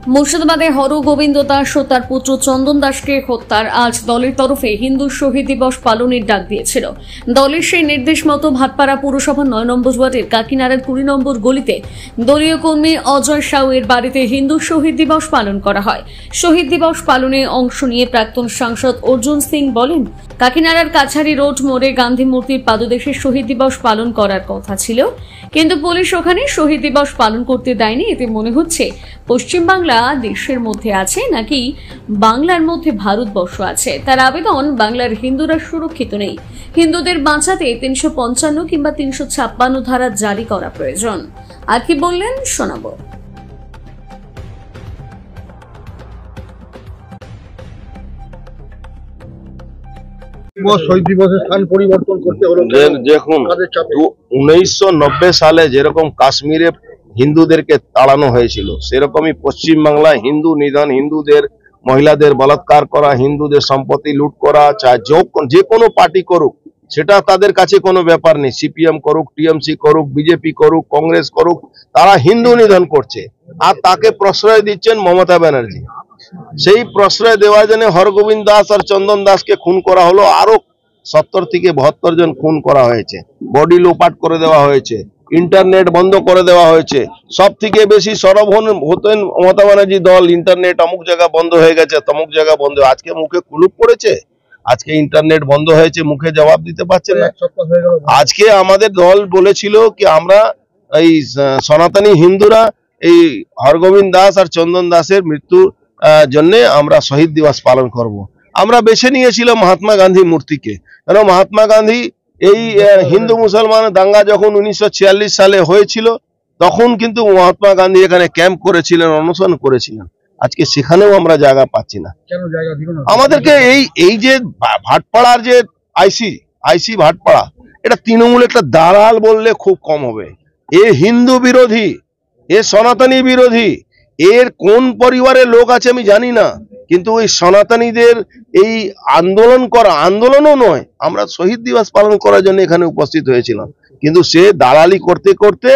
মুর্শিদাবাদে হরগোবিন্দ দাস ও তার পুত্র চন্দন দাসকে হত্যার আজ দলের তরফে হিন্দু শহীদ দিবস পালনের ডাক দিয়েছিল। দলের সেই নির্দেশ মতো ভাটপাড়া পুরসভার 9 নম্বর ওয়ার্ডের কাকিনাড়ার 20 নম্বর গলিতে দলীয় কর্মী অজয় সাউ এর বাড়িতে হিন্দু শহীদ দিবস পালন করা হয়। শহীদ দিবস পালনে অংশ নিয়ে প্রাক্তন সাংসদ অর্জুন সিং বলেন, কাকিনাড়ার কাছারি রোড মোড়ে গান্ধী মূর্তির পাদদেশে শহীদ দিবস পালন করার কথা ছিল, কিন্তু পুলিশ ওখানে শহীদ দিবস পালন করতে দেয়নি। এতে মনে হচ্ছে পশ্চিমবাংলা দেশের মধ্যে আছে নাকি বাংলার মধ্যে ভারতবর্ষ আছে। তার আবেদন, বাংলার হিন্দুরা সুরক্ষিত নেই, হিন্দুদের বাঁচাতে 355 কিংবা 356 ধারা জারি করা প্রয়োজন। আর কি বললেন শোনাবো। শহীদ দিবসের স্থান পরিবর্তন করতে হলো। দেখুন, 1990 সালে যেরকম কাশ্মীরে হিন্দুদেরকে তাড়ানো হয়েছিল, সেরকমই পশ্চিমবাংলায় হিন্দু নিধন, হিন্দুদের মহিলাদের বলাৎকার করা, হিন্দুদের সম্পত্তি লুট করা, চাই যে কোনো পার্টি করুক সেটা তাদের কাছে কোনো ব্যাপার নেই। সিপিএম করুক, টিএমসি করুক, বিজেপি করুক, কংগ্রেস করুক, তারা হিন্দু নিধন করছে আর তাকে প্রশ্রয় দিচ্ছেন মমতা ব্যানার্জি। সেই প্রশ্রয় দেওয়ার জন্য হরগোবিন্দ দাস আর চন্দন দাসকে খুন করা হলো। আরো 70 থেকে 72 জন খুন করা হয়েছে, বডি লোপাট করে দেওয়া হয়েছে, ইন্টারনেট বন্ধ করে দেওয়া হয়েছে। সব থেকে বেশি সরব হতেন মমতা ব্যানার্জি দল। ইন্টারনেট অমুক জায়গা বন্ধ হয়ে গেছে, তমুক জায়গা বন্ধ। আজকে মুখে কুলুপ পড়েছে, আজকে ইন্টারনেট বন্ধ হয়েছে, মুখে জবাব দিতে পারছে না। আজকে আমাদের দল বলেছিল কি আমরা এই সনাতনী হিন্দুরা এই হরগোবিন্দ দাস আর চন্দন দাসের মৃত্যুর জন্য আমরা শহীদ দিবস পালন করব। আমরা বেছে নিয়েছিলাম মহাত্মা গান্ধী মূর্তিকে, কারণ মহাত্মা গান্ধী এই হিন্দু মুসলমান দাঙ্গা যখন 1946 সালে হয়েছিল, তখন কিন্তু মহাত্মা গান্ধী এখানে ক্যাম্প করেছিলেন, অনশন করেছিলেন। আজকে সেখানেও আমরা জায়গা পাচ্ছি না। আমাদেরকে এই যে ভাটপাড়ার যে আইসি ভাটপাড়া, এটা তৃণমূল একটা দালাল বললে খুব কম হবে। এ হিন্দু বিরোধী, এ সনাতনী বিরোধী, এর কোন পরিবারের লোক আছে আমি জানি না, কিন্তু ওই সনাতনীদের এই আন্দোলনও নয়, আমরা শহীদ দিবস পালন করার জন্য এখানে উপস্থিত হয়েছিলাম। কিন্তু সে দালালি করতে করতে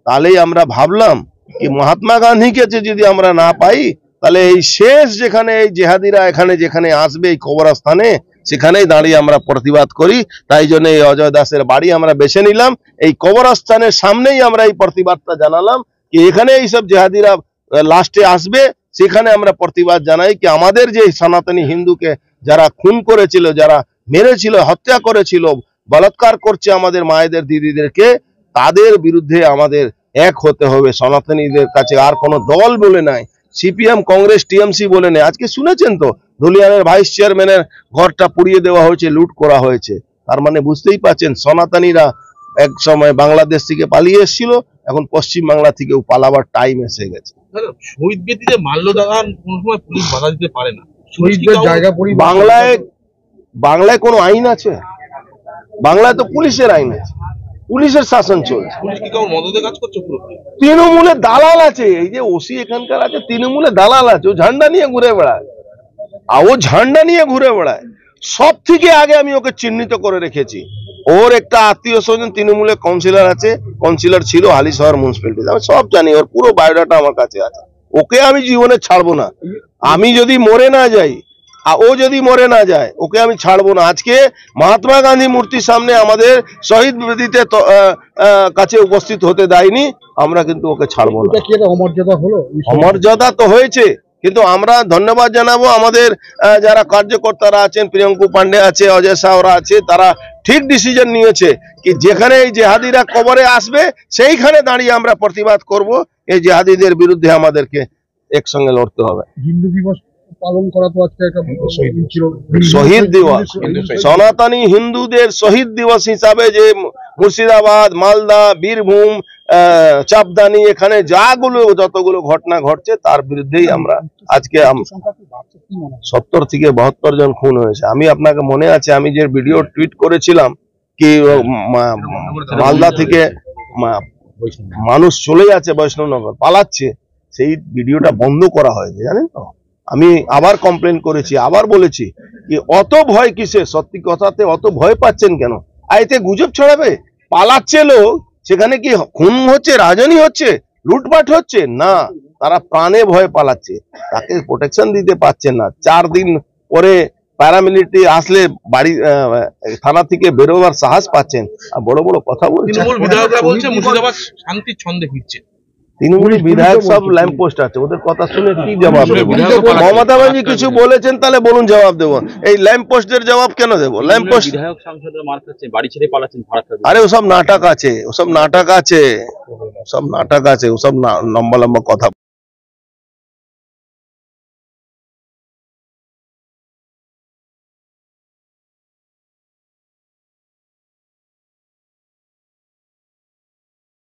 তাহলেই আমরা ভাবলাম কি মহাত্মা গান্ধীকে যদি আমরা না পাই, তাহলে এই শেষ যেখানে এই জেহাদিরা এখানে যেখানে আসবে এই কবরস্থানে, সেখানেই দাঁড়িয়ে আমরা প্রতিবাদ করি। তাই জন্য এই অজয় দাসের বাড়ি আমরা বেছে নিলাম, এই কবরস্থানের সামনেই আমরা এই প্রতিবাদটা জানালাম কি এখানে এইসব জেহাদিরা লাস্টে আসবে, সেখানে আমরা প্রতিবাদ জানাই কি আমাদের যে সনাতনী হিন্দুকে যারা খুন করেছিল, যারা মেরেছিল, হত্যা করেছিল, বলাৎকার করছে আমাদের মায়েদের, দিদিদেরকে, তাদের বিরুদ্ধে আমাদের এক হতে হবে। সনাতনীদের কাছে আর কোনো দল বলে নাই, সিপিএম, কংগ্রেস, টিএমসি বলে নেই। আজকে শুনেছেন তো ধুলিয়ানের ভাইস চেয়ারম্যানের ঘরটা পুড়িয়ে দেওয়া হয়েছে, লুট করা হয়েছে। তার মানে বুঝতেই পারছেন সনাতনীরা এক সময় বাংলাদেশ থেকে পালিয়ে এসেছিল, এখন পশ্চিম বাংলা থেকেও পালাবার টাইম এসে গেছে। শহীদ বেদিতে মাল্যদান কোন সময় পুলিশ বাধা দিতে পারে না। শহীদদের জায়গা বাংলায় কোনো আইন আছে? বাংলায় তো পুলিশের আইন আছে, পুলিশের শাসন চলছে। পুলিশ কি কারো মদদে কাজ করছে? তৃণমূলে দালাল আছে, এই যে ওসি এখানকার আছে, তৃণমূলে দালাল আছে, ও ঝান্ডা নিয়ে ঘুরে বেড়ায়। সব থেকে আগে আমি ওকে চিহ্নিত করে রেখেছি। ওর একটা আত্মীয় স্বজন তৃণমূলে কাউন্সিলর আছে, কাউন্সিলর ছিল হালিশহর মিউনিসিপ্যালিটি, আমি সব জানি, ওর পুরো বায়োডাটা আমার কাছে আছে। ওকে আমি জীবনে ছাড়বো না। আমি যদি মরে না যাই, ও যদি মরে না যায়, ওকে আমি ছাড়বো না। আজকে মহাত্মা গান্ধী মূর্তির সামনে আমাদের শহীদ বেদিতে কাছে উপস্থিত হতে দেয়নি, আমরা কিন্তু ওকে ছাড়বো না। অমর্যাদা হলো, অমর্যাদা তো হয়েছে, কিন্তু আমরা ধন্যবাদ জানাবো আমাদের যারা কার্যকর্তারা আছেন, প্রিয়ঙ্কু পান্ডে আছে, অজয় সাহরা আছে, তারা ঠিক ডিসিশন নিয়েছে কি যেখানে এই জেহাদিরা কবরে আসবে সেইখানে দাঁড়িয়ে আমরা প্রতিবাদ করব। এই জেহাদিদের বিরুদ্ধে আমাদেরকে একসঙ্গে লড়তে হবে। হিন্দু দিবস পালন করা তো আজকে একটা শহীদ দিবস, সনাতনী হিন্দুদের শহীদ দিবস হিসাবে যে মুর্শিদাবাদ, মালদা, বীরভূম, চাপদানি, এখানে যতগুলো ঘটনা ঘটছে তার বিরুদ্ধেই আমরা আজকে 70 থেকে 72 জন খুন হয়েছে। আমি আপনাকে মনে আছে, আমি যে ভিডিও টুইট করেছিলাম কি মালদা থেকে মানুষ চলে যাচ্ছে বৈষ্ণবনগর, পালাচ্ছে, সেই ভিডিওটা বন্ধ করা হয়েছে, জানেন তো। আমি আবার কমপ্লেন করেছি, আবার বলেছি কি অত ভয় কিসে, সত্যি কথাতে অত ভয় পাচ্ছেন কেন? এতে গুজব ছড়াবে, পালাচ্ছে লোক, সেখানে কি খুন হচ্ছে, রাজনী হচ্ছে, লুটপাট হচ্ছে? না, তারা প্রাণে ভয় পালাচ্ছে, তাকে প্রোটেকশন দিতে পারছেন না। 4 দিন পরে প্যারামিলিটারি আসলে বাড়ি থানা থেকে বেরোবার সাহস পাচ্ছেন, আর বড় বড় কথা বলছেন। তৃণমূল বিধায়করা বলছে মুর্শিদাবাদ শান্তির ছন্দে ফিরছে। তৃণমূলী বিধায়ক সব ল্যাম্প পোস্ট আছে, ওদের কথা শুনে কি জবাব দেবো? মমতা ব্যানার্জি কিছু বলেছেন, তাহলে বলুন জবাব দেবো। এই ল্যাম্প পোস্টের জবাব কেন দেবো? ল্যাম্প পোস্ট বিধায়ক সাংসদরা মার খাচ্ছেন, বাড়ি ছেড়ে পালাচ্ছেন, ভাড়া থাকবে। আরে ওসব নাটক আছে, ওসব নাটক আছে, ওসব নাটক আছে, ওসব লম্বা লম্বা কথা।